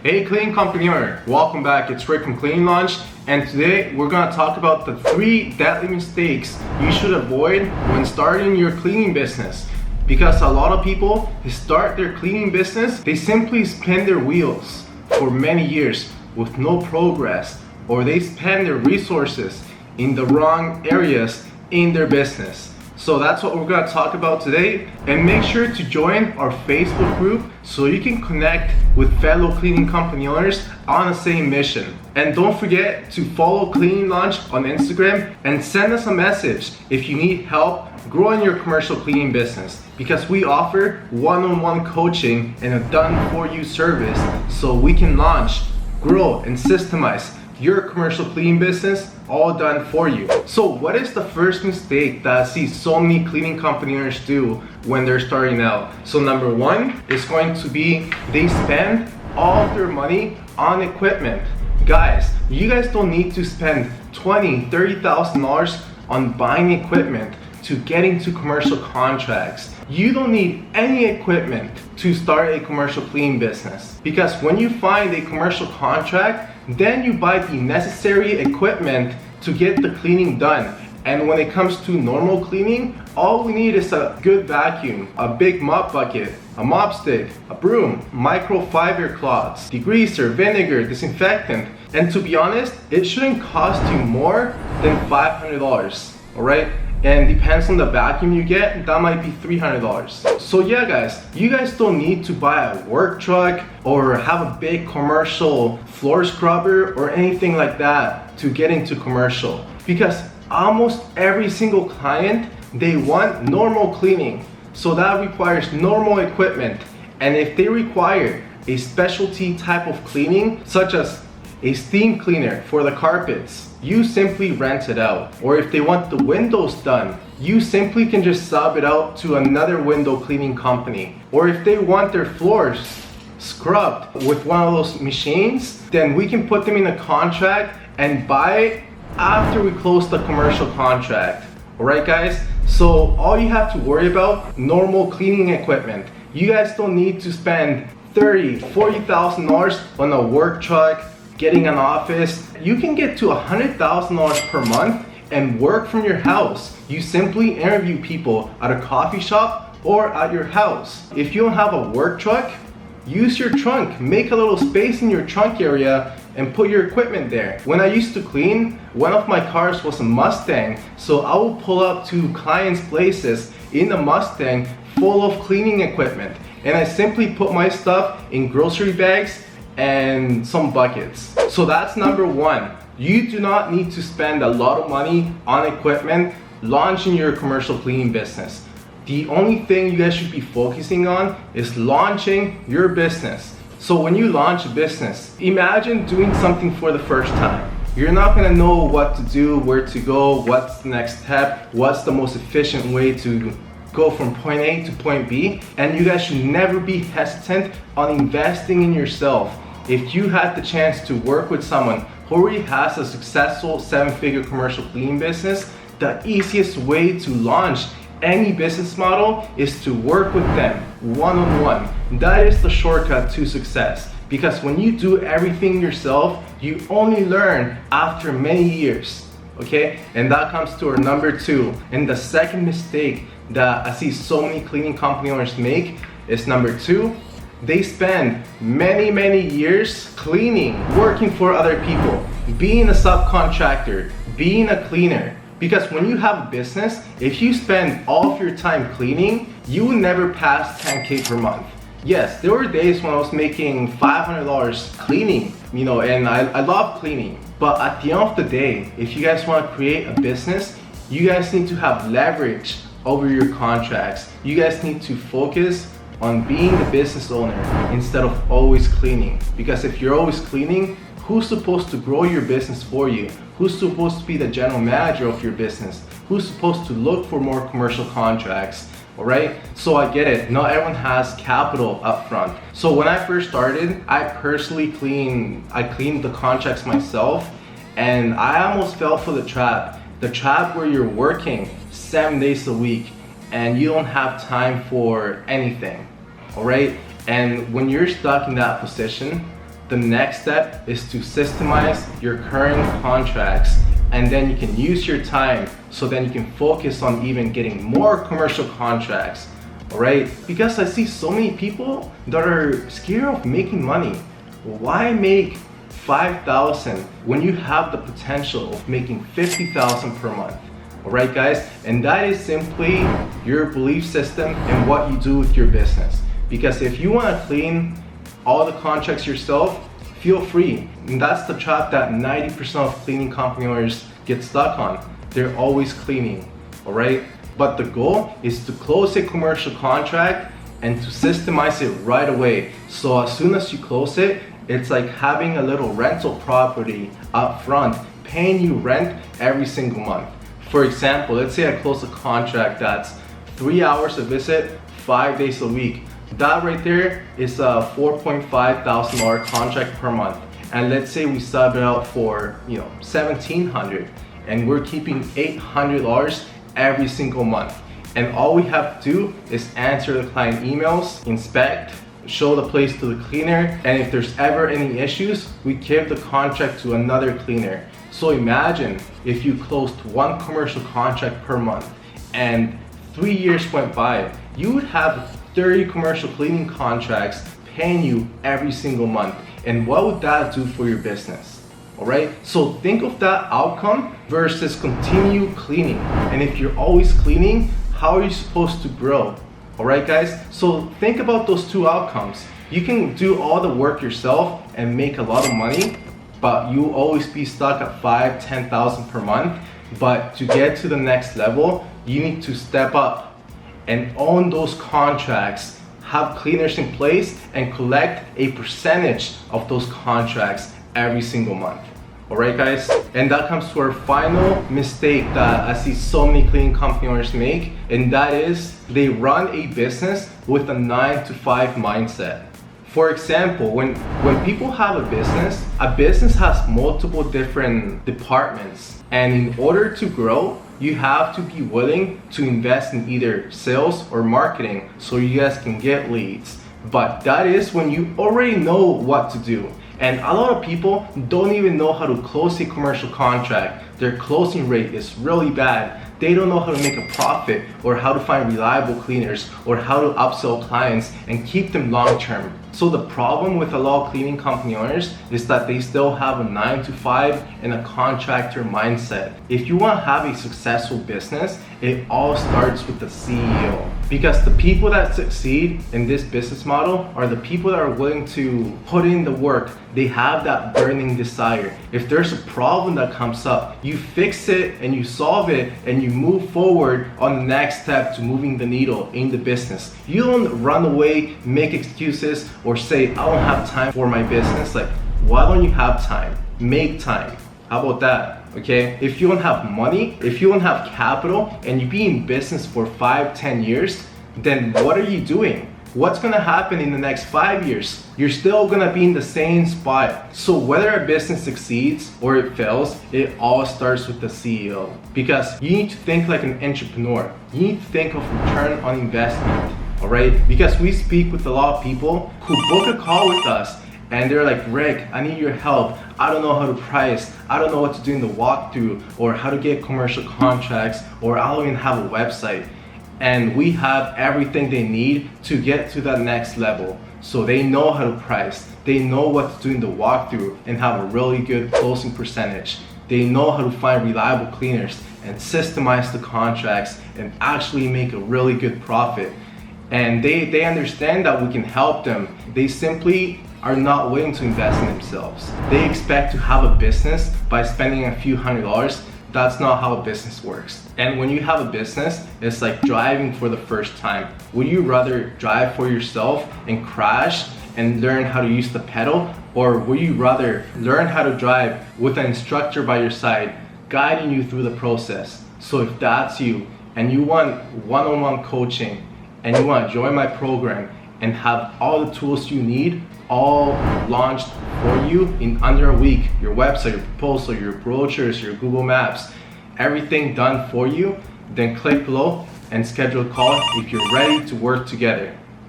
Hey cleaning company owner, welcome back. It's Rick from Cleaning Launch, and today we're going to talk about the 3 deadly mistakes you should avoid when starting your cleaning business. Because a lot of people start their cleaning business, they simply spin their wheels for many years with no progress, or they spend their resources in the wrong areas in their business. So that's what we're going to talk about today, and make sure to join our Facebook group so you can connect with fellow cleaning company owners on the same mission. And don't forget to follow Cleaning Launch on Instagram and send us a message if you need help growing your commercial cleaning business, because we offer one-on-one coaching and a done-for-you service so we can launch, grow, and systemize your commercial cleaning business, all done for you. So what is the first mistake that I see so many cleaning company owners do when they're starting out? So number 1 is going to be they spend all of their money on equipment. Guys, you guys don't need to spend $20,000, $30,000 on buying equipment to get into commercial contracts. You don't need any equipment to start a commercial cleaning business, because when you find a commercial contract, then you buy the necessary equipment to get the cleaning done. And when it comes to normal cleaning, all we need is a good vacuum, a big mop bucket, a mop stick, a broom, microfiber cloths, degreaser, vinegar, disinfectant. And to be honest, it shouldn't cost you more than $500, all right? And depends on the vacuum you get, that might be $300. So yeah guys, you guys don't need to buy a work truck or have a big commercial floor scrubber or anything like that to get into commercial, because almost every single client, they want normal cleaning. So that requires normal equipment. And if they require a specialty type of cleaning, such as a steam cleaner for the carpets, you simply rent it out. Or if they want the windows done, you simply can just sub it out to another window cleaning company. Or if they want their floors scrubbed with one of those machines, then we can put them in a contract and buy it after we close the commercial contract. Alright guys, so all you have to worry about, normal cleaning equipment. You guys don't need to spend $30,000, $40,000 on a work truck, getting an office. You can get to $100,000 per month and work from your house. You simply interview people at a coffee shop or at your house. If you don't have a work truck, use your trunk. Make a little space in your trunk area and put your equipment there. When I used to clean, one of my cars was a Mustang, so I would pull up to clients' places in the Mustang full of cleaning equipment, and I simply put my stuff in grocery bags and some buckets. So that's number 1. You do not need to spend a lot of money on equipment launching your commercial cleaning business. The only thing you guys should be focusing on is launching your business. So when you launch a business, imagine doing something for the first time. You're not gonna know what to do, where to go, what's the next step, what's the most efficient way to go from point A to point B, and you guys should never be hesitant on investing in yourself. If you had the chance to work with someone who already has a successful 7-figure commercial cleaning business, the easiest way to launch any business model is to work with them one-on-one. That is the shortcut to success, because when you do everything yourself, you only learn after many years. Okay, and that comes to our number 2. And the second mistake that I see so many cleaning company owners make is number 2. They spend many years cleaning, working for other people, being a subcontractor, being a cleaner. Because when you have a business, if you spend all of your time cleaning, you will never pass 10K per month. Yes, there were days when I was making $500 cleaning, and I love cleaning. But at the end of the day, if you guys want to create a business, you guys need to have leverage over your contracts. You guys need to focus on being the business owner instead of always cleaning. Because if you're always cleaning, who's supposed to grow your business for you? Who's supposed to be the general manager of your business? Who's supposed to look for more commercial contracts? Alright, so I get it, not everyone has capital up front. So when I first started, I personally cleaned the contracts myself, and I almost fell for the trap where you're working 7 days a week and you don't have time for anything. Alright, and when you're stuck in that position, the next step is to systemize your current contracts, and then you can use your time so then you can focus on even getting more commercial contracts. All right, because I see so many people that are scared of making money. Why make 5,000 when you have the potential of making 50,000 per month? All right, guys, and that is simply your belief system and what you do with your business. Because if you want to clean all the contracts yourself, feel free. And that's the trap that 90% of cleaning company owners get stuck on. They're always cleaning, all right? But the goal is to close a commercial contract and to systemize it right away. So as soon as you close it, it's like having a little rental property up front, paying you rent every single month. For example, let's say I close a contract that's 3 hours a visit, 5 days a week. That right there is a $4,500 contract per month. And let's say we sub it out for $1,700, and we're keeping $800 every single month. And all we have to do is answer the client emails, inspect, show the place to the cleaner, and if there's ever any issues, we give the contract to another cleaner. So imagine if you closed one commercial contract per month and 3 years went by, you would have 30 commercial cleaning contracts paying you every single month. And what would that do for your business? All right, so think of that outcome versus continue cleaning. And if you're always cleaning, how are you supposed to grow? All right, guys, so think about those two outcomes. You can do all the work yourself and make a lot of money, but you'll always be stuck at 5,000, 10,000 per month. But to get to the next level, you need to step up and own those contracts, have cleaners in place, and collect a percentage of those contracts every single month. All right, guys, and that comes to our final mistake that I see so many cleaning company owners make, and that is they run a business with a 9-to-5 mindset. For example, when people have a business has multiple different departments, and in order to grow, you have to be willing to invest in either sales or marketing so you guys can get leads. But that is when you already know what to do. And a lot of people don't even know how to close a commercial contract. Their closing rate is really bad. They don't know how to make a profit, or how to find reliable cleaners, or how to upsell clients and keep them long term. So the problem with a lot of cleaning company owners is that they still have a 9-to-5 and a contractor mindset. If you want to have a successful business, it all starts with the CEO. Because the people that succeed in this business model are the people that are willing to put in the work. They have that burning desire. If there's a problem that comes up, you fix it and you solve it and you move forward on the next step to moving the needle in the business. You don't run away, make excuses, or say, I don't have time for my business. Like, why don't you have time? Make time. How about that? Okay, if you don't have money, if you don't have capital, and you be in business for 5-10 years, then what are you doing? What's gonna happen in the next 5 years? You're still gonna be in the same spot. So whether a business succeeds or it fails, it all starts with the CEO. Because you need to think like an entrepreneur. You need to think of return on investment, all right? Because we speak with a lot of people who book a call with us and they're like, Rick, I need your help. I don't know how to price. I don't know what to do in the walkthrough, or how to get commercial contracts, or I don't even have a website. And we have everything they need to get to that next level. So they know how to price. They know what to do in the walkthrough and have a really good closing percentage. They know how to find reliable cleaners and systemize the contracts and actually make a really good profit. And they understand that we can help them. They simply are not willing to invest in themselves. They expect to have a business by spending a few $100s. That's not how a business works. And when you have a business, it's like driving for the first time. Would you rather drive for yourself and crash and learn how to use the pedal? Or would you rather learn how to drive with an instructor by your side, guiding you through the process? So if that's you, and you want one-on-one coaching, and you want to join my program and have all the tools you need, all launched for you in under a week, your website, your proposal, your brochures, your Google Maps, everything done for you, then click below and schedule a call if you're ready to work together.